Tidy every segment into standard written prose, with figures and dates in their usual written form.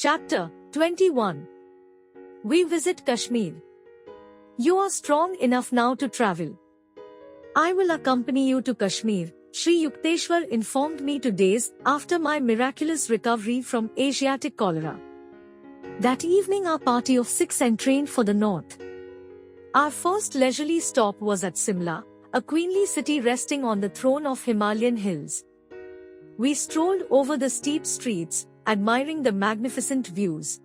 Chapter 21. We visit Kashmir. You are strong enough now to travel. I will accompany you to Kashmir, Sri Yukteswar informed me 2 days after my miraculous recovery from Asiatic cholera. That evening our party of 6 entrained for the north. Our first leisurely stop was at Simla, a queenly city resting on the throne of Himalayan hills. We strolled over the steep streets, admiring the magnificent views.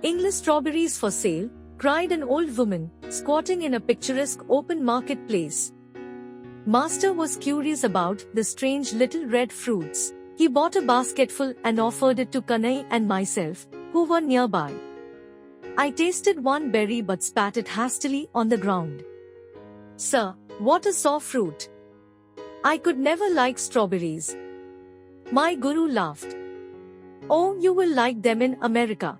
English strawberries for sale, cried an old woman, squatting in a picturesque open marketplace. Master was curious about the strange little red fruits. He bought a basketful and offered it to Kanai and myself, who were nearby. I tasted one berry but spat it hastily on the ground. Sir, what a sour fruit! I could never like strawberries. My guru laughed. Oh, you will like them in America.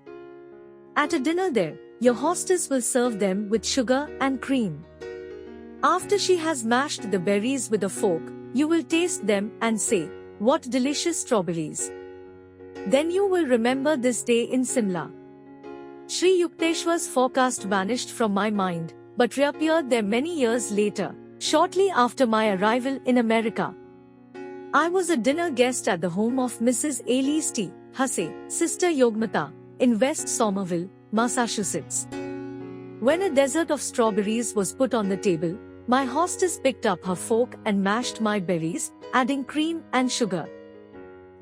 At a dinner there, your hostess will serve them with sugar and cream. After she has mashed the berries with a fork, you will taste them and say, "What delicious strawberries." Then you will remember this day in Simla. Sri Yukteswar's forecast vanished from my mind, but reappeared there many years later, shortly after my arrival in America. I was a dinner guest at the home of Mrs. Elise T. Hussey, Sister Yogmata, in West Somerville, Massachusetts. When a dessert of strawberries was put on the table, my hostess picked up her fork and mashed my berries, adding cream and sugar.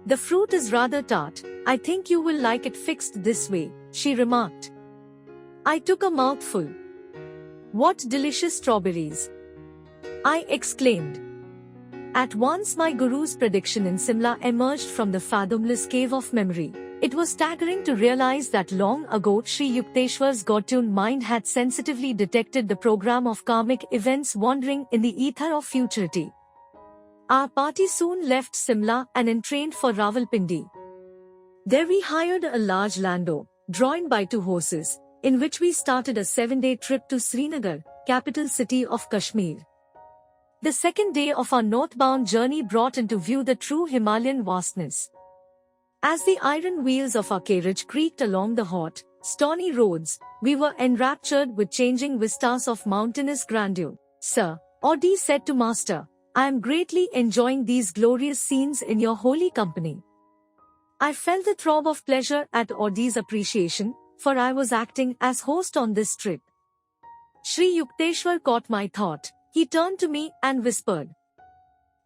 The fruit is rather tart. I think you will like it fixed this way, she remarked. I took a mouthful. What delicious strawberries! I exclaimed. At once my guru's prediction in Simla emerged from the fathomless cave of memory. It was staggering to realize that long ago Sri Yukteswar's God-tuned mind had sensitively detected the program of karmic events wandering in the ether of futurity. Our party soon left Simla and entrained for Rawalpindi. There we hired a large landau, drawn by 2 horses, in which we started a 7-day trip to Srinagar, capital city of Kashmir. The second day of our northbound journey brought into view the true Himalayan vastness. As the iron wheels of our carriage creaked along the hot, stony roads, we were enraptured with changing vistas of mountainous grandeur. Sir, Audie said to Master, I am greatly enjoying these glorious scenes in your holy company. I felt the throb of pleasure at Audie's appreciation, for I was acting as host on this trip. Sri Yukteswar caught my thought. He turned to me and whispered,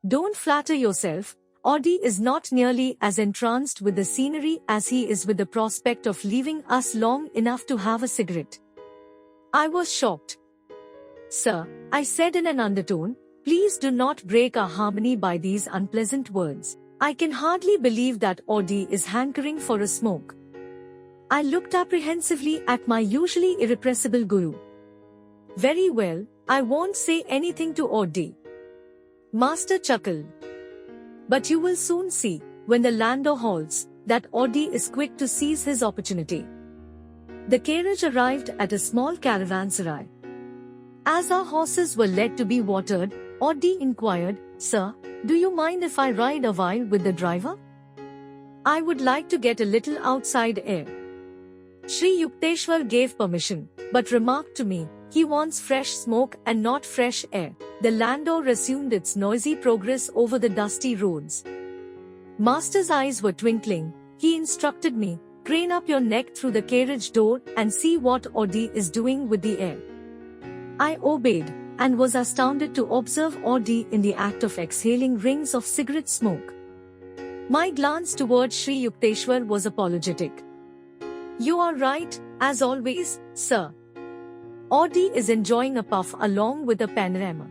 Don't flatter yourself, Audie is not nearly as entranced with the scenery as he is with the prospect of leaving us long enough to have a cigarette. I was shocked. Sir, I said in an undertone, please do not break our harmony by these unpleasant words. I can hardly believe that Audie is hankering for a smoke. I looked apprehensively at my usually irrepressible guru. Very well, I won't say anything to Audie. Master chuckled. But you will soon see, when the landau halts, that Audie is quick to seize his opportunity. The carriage arrived at a small caravanserai. As our horses were led to be watered, Audie inquired, Sir, do you mind if I ride a while with the driver? I would like to get a little outside air. Sri Yukteswar gave permission, but remarked to me, he wants fresh smoke and not fresh air. The landau resumed its noisy progress over the dusty roads. Master's eyes were twinkling. He instructed me, crane up your neck through the carriage door and see what Audie is doing with the air. I obeyed, and was astounded to observe Audie in the act of exhaling rings of cigarette smoke. My glance towards Sri Yukteswar was apologetic. You are right, as always, sir. Audie is enjoying a puff along with a panorama.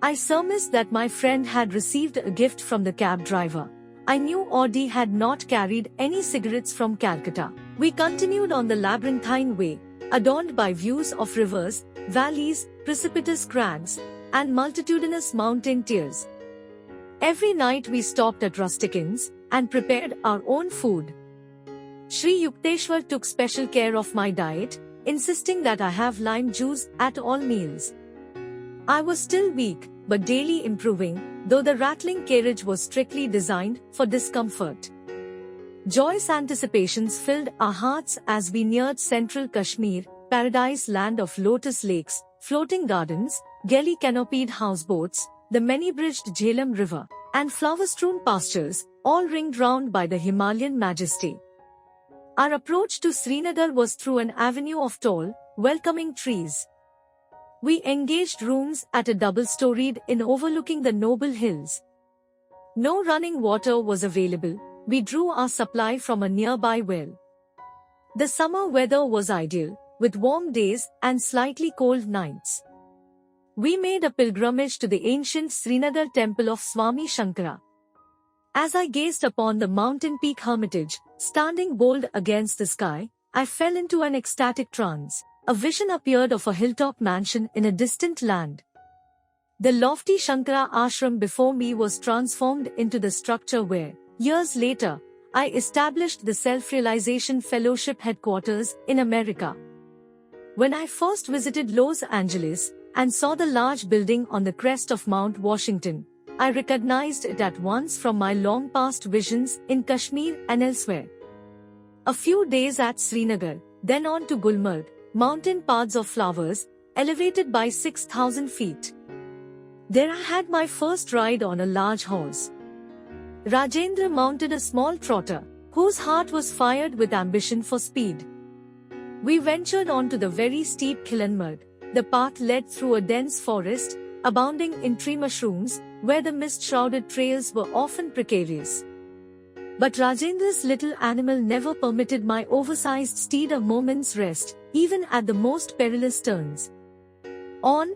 I surmised that my friend had received a gift from the cab driver. I knew Audie had not carried any cigarettes from Calcutta. We continued on the labyrinthine way, adorned by views of rivers, valleys, precipitous crags, and multitudinous mountain tiers. Every night we stopped at rustic inns, and prepared our own food. Sri Yukteswar took special care of my diet, insisting that I have lime juice at all meals. I was still weak, but daily improving, though the rattling carriage was strictly designed for discomfort. Joyous anticipations filled our hearts as we neared central Kashmir, paradise land of lotus lakes, floating gardens, gaily canopied houseboats, the many-bridged Jhelum River, and flower-strewn pastures, all ringed round by the Himalayan majesty. Our approach to Srinagar was through an avenue of tall, welcoming trees. We engaged rooms at a double-storied inn overlooking the noble hills. No running water was available. We drew our supply from a nearby well. The summer weather was ideal, with warm days and slightly cold nights. We made a pilgrimage to the ancient Srinagar temple of Swami Shankara. As I gazed upon the mountain peak hermitage, standing bold against the sky, I fell into an ecstatic trance. A vision appeared of a hilltop mansion in a distant land. The lofty Shankara ashram before me was transformed into the structure where, years later, I established the Self-Realization Fellowship headquarters in America. When I first visited Los Angeles and saw the large building on the crest of Mount Washington, I recognized it at once from my long-past visions in Kashmir and elsewhere. A few days at Srinagar, then on to Gulmarg, mountain paths of flowers, elevated by 6,000 feet. There I had my first ride on a large horse. Rajendra mounted a small trotter, whose heart was fired with ambition for speed. We ventured onto the very steep Khilanmarg. The path led through a dense forest, abounding in tree mushrooms, where the mist-shrouded trails were often precarious. But Rajendra's little animal never permitted my oversized steed a moment's rest, even at the most perilous turns. On,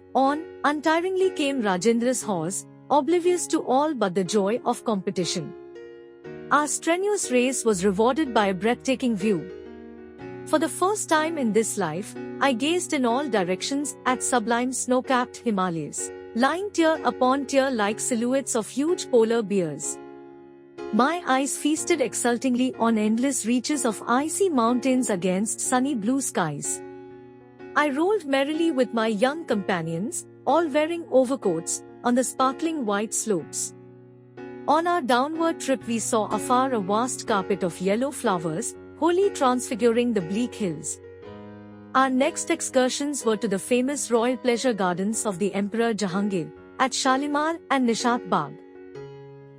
untiringly came Rajendra's horse, oblivious to all but the joy of competition. Our strenuous race was rewarded by a breathtaking view. For the first time in this life, I gazed in all directions at sublime snow-capped Himalayas, lying tier upon tier like silhouettes of huge polar bears. My eyes feasted exultingly on endless reaches of icy mountains against sunny blue skies. I rolled merrily with my young companions, all wearing overcoats, on the sparkling white slopes. On our downward trip we saw afar a vast carpet of yellow flowers, wholly transfiguring the bleak hills. Our next excursions were to the famous royal pleasure gardens of the Emperor Jahangir, at Shalimar and Nishat Bagh.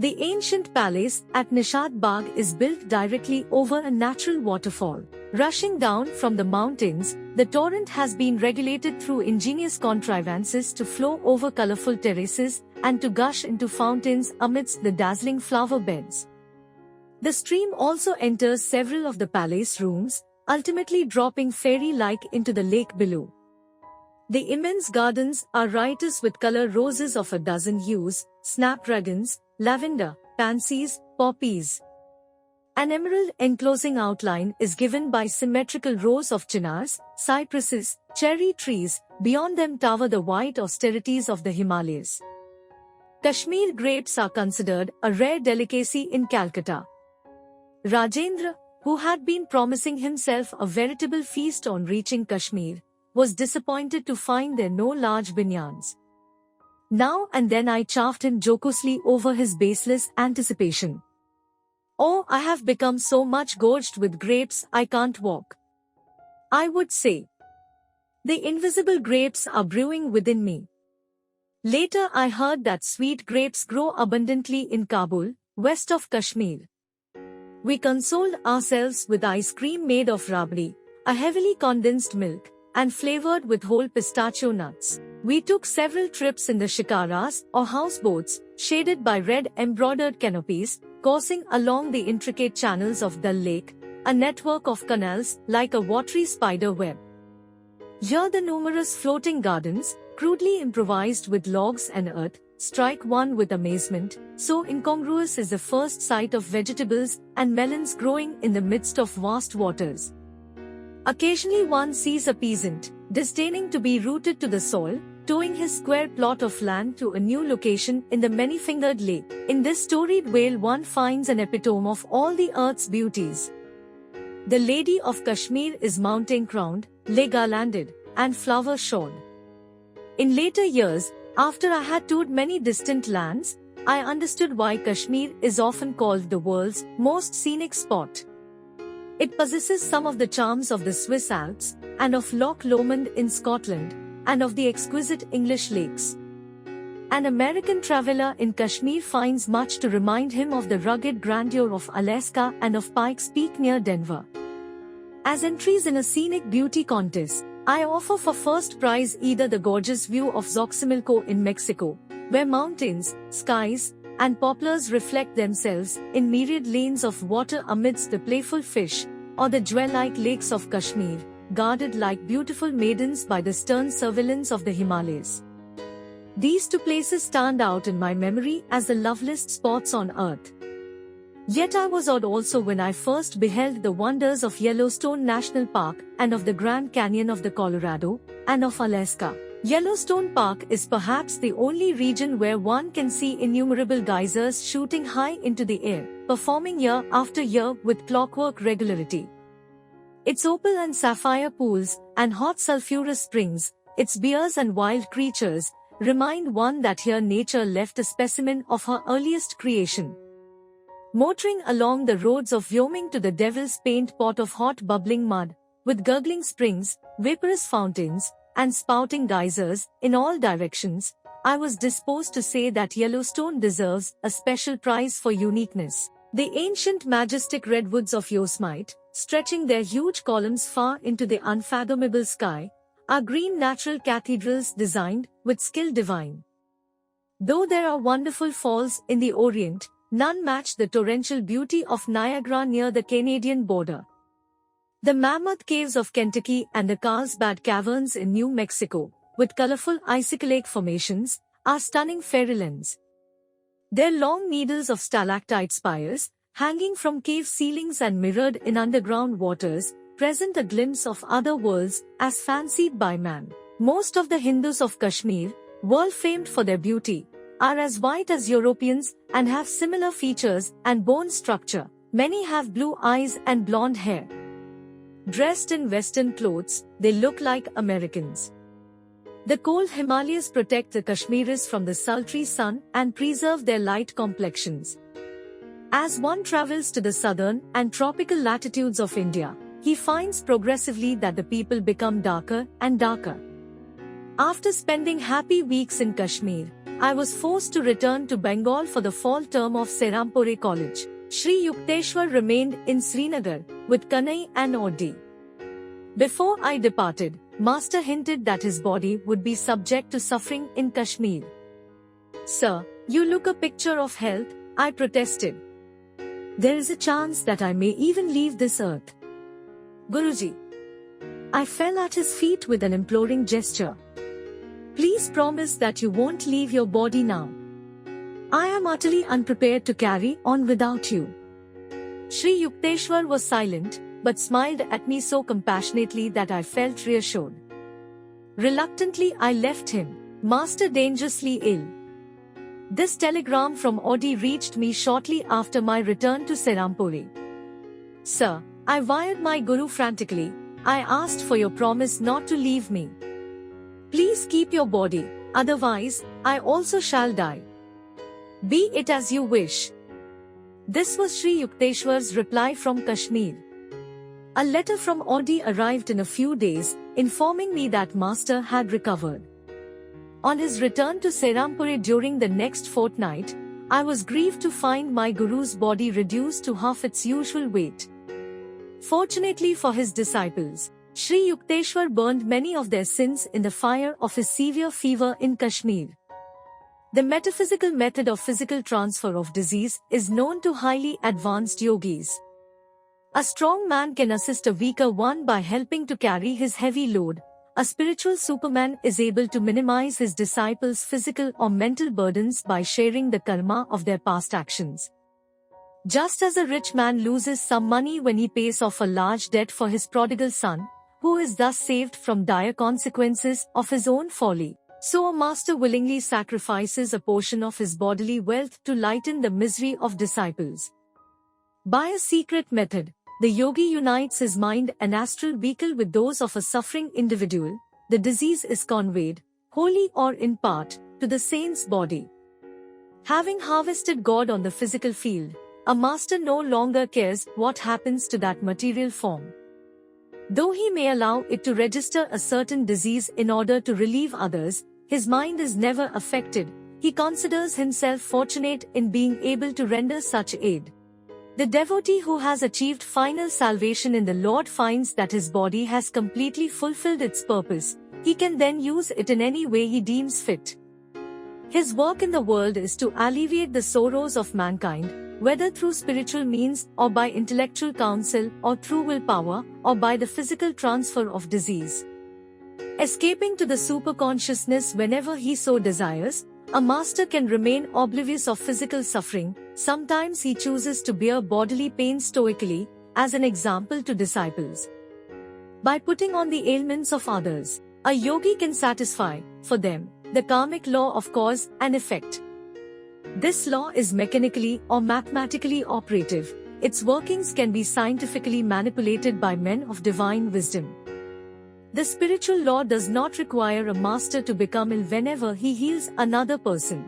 The ancient palace at Nishat Bagh is built directly over a natural waterfall. Rushing down from the mountains, the torrent has been regulated through ingenious contrivances to flow over colorful terraces and to gush into fountains amidst the dazzling flower beds. The stream also enters several of the palace rooms, ultimately dropping fairy-like into the lake below. The immense gardens are riotous with color roses of a dozen hues, snapdragons, lavender, pansies, poppies. An emerald enclosing outline is given by symmetrical rows of chinars, cypresses, cherry trees. Beyond them tower the white austerities of the Himalayas. Kashmir grapes are considered a rare delicacy in Calcutta. Rajendra, who had been promising himself a veritable feast on reaching Kashmir, was disappointed to find there no large vineyards. Now and then I chaffed him jocosely over his baseless anticipation. "Oh, I have become so much gorged with grapes I can't walk," I would say. "The invisible grapes are brewing within me." Later I heard that sweet grapes grow abundantly in Kabul, west of Kashmir. We consoled ourselves with ice cream made of rabdi, a heavily condensed milk, and flavored with whole pistachio nuts. We took several trips in the shikaras, or houseboats, shaded by red embroidered canopies, coursing along the intricate channels of Dal Lake, a network of canals like a watery spider web. Here the numerous floating gardens, crudely improvised with logs and earth, strike one with amazement, so incongruous is the first sight of vegetables and melons growing in the midst of vast waters. Occasionally one sees a peasant, disdaining to be rooted to the soil, towing his square plot of land to a new location in the many-fingered lake. In this storied vale one finds an epitome of all the earth's beauties. The Lady of Kashmir is mountain-crowned, leg-garlanded, and flower-shod. In later years, after I had toured many distant lands, I understood why Kashmir is often called the world's most scenic spot. It possesses some of the charms of the Swiss Alps, and of Loch Lomond in Scotland, and of the exquisite English lakes. An American traveler in Kashmir finds much to remind him of the rugged grandeur of Alaska and of Pikes Peak near Denver. As entries in a scenic beauty contest, I offer for first prize either the gorgeous view of Xochimilco in Mexico, where mountains, skies, and poplars reflect themselves in myriad lanes of water amidst the playful fish, or the jewel-like lakes of Kashmir, guarded like beautiful maidens by the stern surveillance of the Himalayas. These two places stand out in my memory as the loveliest spots on earth. Yet I was awed also when I first beheld the wonders of Yellowstone National Park and of the Grand Canyon of the Colorado, and of Alaska. Yellowstone Park is perhaps the only region where one can see innumerable geysers shooting high into the air, performing year after year with clockwork regularity. Its opal and sapphire pools, and hot sulphurous springs, its bears and wild creatures, remind one that here nature left a specimen of her earliest creation. Motoring along the roads of Wyoming to the Devil's Paint pot of hot bubbling mud, with gurgling springs, vaporous fountains, and spouting geysers in all directions, I was disposed to say that Yellowstone deserves a special prize for uniqueness. The ancient majestic redwoods of Yosemite, stretching their huge columns far into the unfathomable sky, are green natural cathedrals designed with skill divine. Though there are wonderful falls in the Orient, none match the torrential beauty of Niagara near the Canadian border. The Mammoth Caves of Kentucky and the Carlsbad Caverns in New Mexico, with colorful icicle lake formations, are stunning fairylands. Their long needles of stalactite spires, hanging from cave ceilings and mirrored in underground waters, present a glimpse of other worlds as fancied by man. Most of the Hindus of Kashmir, world famed for their beauty, are as white as Europeans and have similar features and bone structure. Many have blue eyes and blonde hair. Dressed in Western clothes, they look like Americans. The cold Himalayas protect the Kashmiris from the sultry sun and preserve their light complexions. As one travels to the southern and tropical latitudes of India, he finds progressively that the people become darker and darker. After spending happy weeks in Kashmir, I was forced to return to Bengal for the fall term of Serampore College. Sri Yukteswar remained in Srinagar with Kanai and Audi. Before I departed, Master hinted that his body would be subject to suffering in Kashmir. "Sir, you look a picture of health," I protested. "There is a chance that I may even leave this earth." "Guruji." I fell at his feet with an imploring gesture. "Please promise that you won't leave your body now. I am utterly unprepared to carry on without you." Sri Yukteswar was silent, but smiled at me so compassionately that I felt reassured. Reluctantly I left him, Master dangerously ill. This telegram from Audi reached me shortly after my return to Serampore. "Sir," I wired my Guru frantically, "I asked for your promise not to leave me. Please keep your body, otherwise, I also shall die. Be it as you wish." This was Sri Yukteswar's reply from Kashmir. A letter from Audi arrived in a few days, informing me that Master had recovered. On his return to Serampore during the next fortnight, I was grieved to find my Guru's body reduced to half its usual weight. Fortunately for his disciples, Sri Yukteswar burned many of their sins in the fire of his severe fever in Kashmir. The metaphysical method of physical transfer of disease is known to highly advanced yogis. A strong man can assist a weaker one by helping to carry his heavy load. A spiritual superman is able to minimize his disciples' physical or mental burdens by sharing the karma of their past actions. Just as a rich man loses some money when he pays off a large debt for his prodigal son, who is thus saved from dire consequences of his own folly, so a master willingly sacrifices a portion of his bodily wealth to lighten the misery of disciples. By a secret method, the yogi unites his mind and astral vehicle with those of a suffering individual. The disease is conveyed, wholly or in part, to the saint's body. Having harvested God on the physical field, a master no longer cares what happens to that material form. Though he may allow it to register a certain disease in order to relieve others, his mind is never affected. He considers himself fortunate in being able to render such aid. The devotee who has achieved final salvation in the Lord finds that his body has completely fulfilled its purpose. He can then use it in any way he deems fit. His work in the world is to alleviate the sorrows of mankind, whether through spiritual means or by intellectual counsel or through willpower or by the physical transfer of disease. Escaping to the superconsciousness whenever he so desires, a master can remain oblivious of physical suffering. Sometimes he chooses to bear bodily pain stoically, as an example to disciples. By putting on the ailments of others, a yogi can satisfy, for them, the karmic law of cause and effect. This law is mechanically or mathematically operative. Its workings can be scientifically manipulated by men of divine wisdom. The spiritual law does not require a master to become ill whenever he heals another person.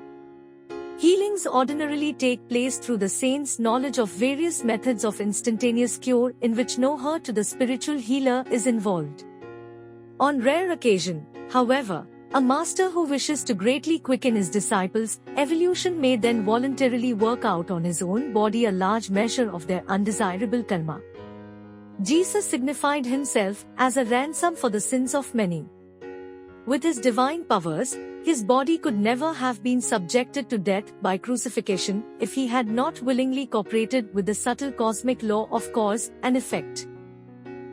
Healings ordinarily take place through the saint's knowledge of various methods of instantaneous cure in which no hurt to the spiritual healer is involved. On rare occasion, however, a master who wishes to greatly quicken his disciples' evolution may then voluntarily work out on his own body a large measure of their undesirable karma. Jesus signified himself as a ransom for the sins of many. With his divine powers, his body could never have been subjected to death by crucifixion if he had not willingly cooperated with the subtle cosmic law of cause and effect.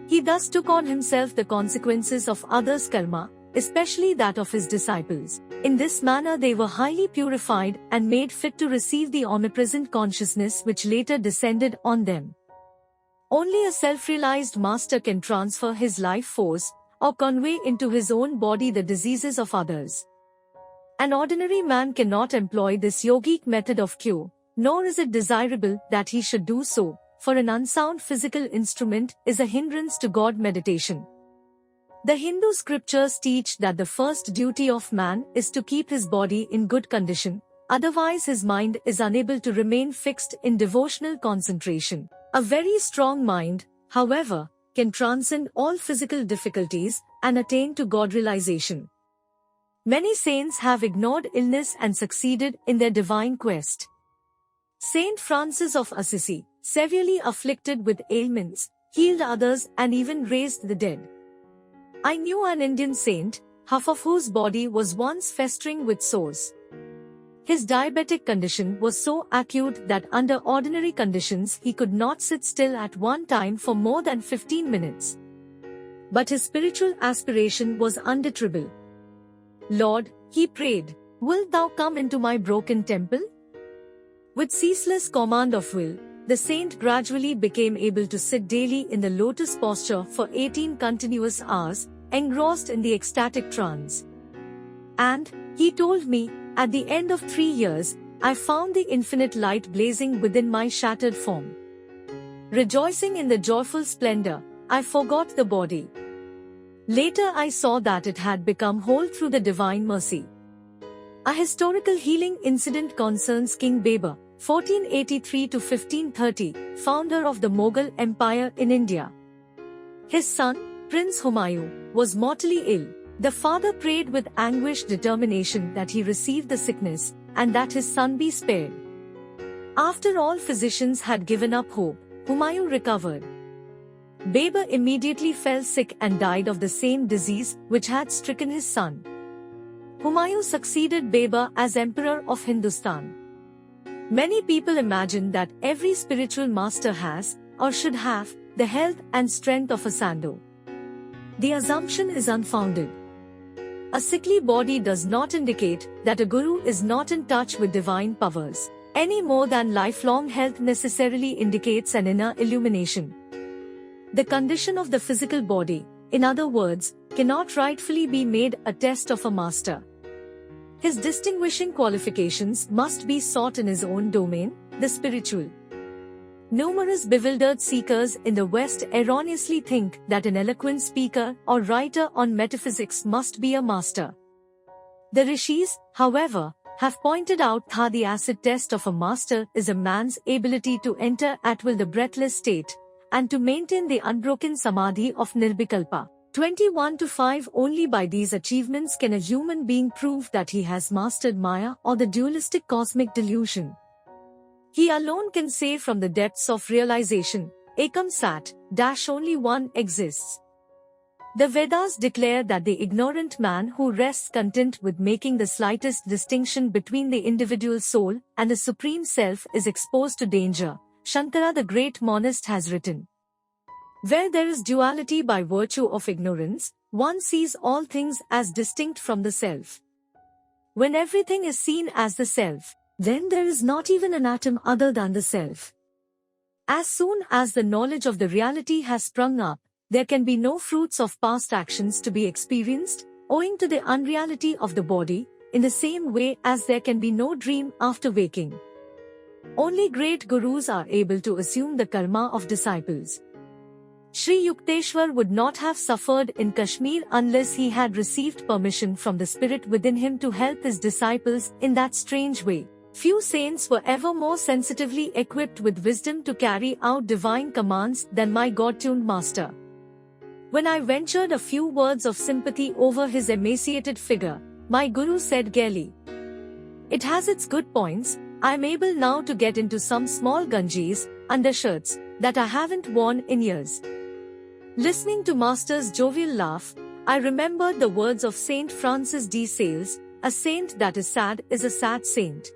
He thus took on himself the consequences of others' karma, especially that of his disciples. In this manner they were highly purified and made fit to receive the omnipresent consciousness which later descended on them. Only a self-realized master can transfer his life force, or convey into his own body the diseases of others. An ordinary man cannot employ this yogic method of cure, nor is it desirable that he should do so, for an unsound physical instrument is a hindrance to God meditation. The Hindu scriptures teach that the first duty of man is to keep his body in good condition, otherwise his mind is unable to remain fixed in devotional concentration. A very strong mind, however, can transcend all physical difficulties and attain to God realization. Many saints have ignored illness and succeeded in their divine quest. Saint Francis of Assisi, severely afflicted with ailments, healed others and even raised the dead. I knew an Indian saint, half of whose body was once festering with sores. His diabetic condition was so acute that under ordinary conditions he could not sit still at one time for more than 15 minutes. But his spiritual aspiration was undeterrable. Lord, he prayed, wilt thou come into my broken temple? With ceaseless command of will, the saint gradually became able to sit daily in the lotus posture for 18 continuous hours, engrossed in the ecstatic trance. And, he told me, at the end of 3 years, I found the infinite light blazing within my shattered form. Rejoicing in the joyful splendor, I forgot the body. Later I saw that it had become whole through the divine mercy. A historical healing incident concerns King Babur, 1483 to 1530, founder of the Mughal Empire in India. His son, Prince Humayun, was mortally ill. The father prayed with anguished determination that he receive the sickness, and that his son be spared. After all physicians had given up hope, Humayun recovered. Babur immediately fell sick and died of the same disease which had stricken his son. Humayun succeeded Babur as Emperor of Hindustan. Many people imagine that every spiritual master has, or should have, the health and strength of a Sando. The assumption is unfounded. A sickly body does not indicate that a guru is not in touch with divine powers, any more than lifelong health necessarily indicates an inner illumination. The condition of the physical body, in other words, cannot rightfully be made a test of a master. His distinguishing qualifications must be sought in his own domain, the spiritual. Numerous bewildered seekers in the West erroneously think that an eloquent speaker or writer on metaphysics must be a master. The rishis, however, have pointed out that the acid test of a master is a man's ability to enter at will the breathless state, and to maintain the unbroken samadhi of nirvikalpa. 21-5 Only by these achievements can a human being prove that he has mastered Maya or the dualistic cosmic delusion. He alone can say from the depths of realization, Ekam Sat, only one exists. The Vedas declare that the ignorant man who rests content with making the slightest distinction between the individual soul and the Supreme Self is exposed to danger. Shankara the great monist has written, where there is duality by virtue of ignorance, one sees all things as distinct from the self. When everything is seen as the self, then there is not even an atom other than the self. As soon as the knowledge of the reality has sprung up, there can be no fruits of past actions to be experienced, owing to the unreality of the body, in the same way as there can be no dream after waking. Only great gurus are able to assume the karma of disciples. Sri Yukteswar would not have suffered in Kashmir unless he had received permission from the spirit within him to help his disciples in that strange way. Few saints were ever more sensitively equipped with wisdom to carry out divine commands than my God-tuned master. When I ventured a few words of sympathy over his emaciated figure, my guru said gaily, "It has its good points. I am able now to get into some small ganjis, undershirts, that I haven't worn in years." Listening to Master's jovial laugh, I remembered the words of Saint Francis de Sales, "A saint that is sad is a sad saint."